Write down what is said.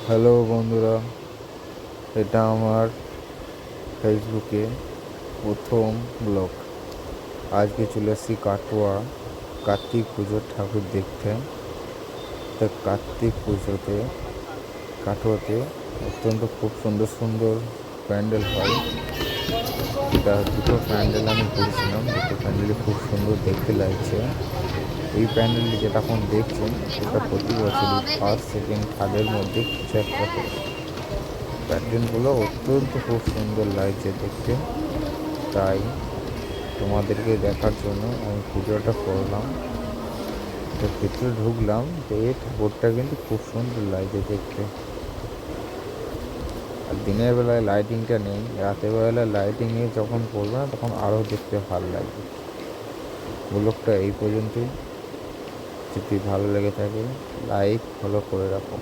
Hello বন্ধুরা, এটা আমার ফেসবুকে প্রথম ব্লগ। আজকে চলে এসেছি কাটোয়া কার্তিক পুজোর ঠাকুর দেখতে। তা কার্তিক পুজোতে কাটোয়াতে অত্যন্ত খুব সুন্দর সুন্দর প্যান্ডেল হয়। তা দুটো প্যান্ডেল আমি ঘুরেছিলাম, দুটো প্যান্ডেলই খুব সুন্দর দেখতে লাগছে। এই প্যান্ডেলটি যেটা এখন দেখছেন সেটা প্রতি বছরই ফার্স্ট সেকেন্ড থার্ডের মধ্যে কিছু একটা হয়। প্যান্ডেলগুলো অত্যন্ত খুব সুন্দর লাগছে দেখতে, তাই তোমাদেরকে দেখার জন্য আমি পুজোটা করলাম। তো ভিতরে ঢুকলাম, তো এই ঠাকুরটা কিন্তু খুব সুন্দর লাগছে দেখতে। আর দিনের বেলায় লাইটিংটা নেই, রাতের বেলায় লাইটিংয়ে যখন করবে না তখন আরও দেখতে ভালো লাগবে। ব্লগটা এই পর্যন্তই। যদি ভালো লেগে থাকে লাইক ফলো করে রাখো।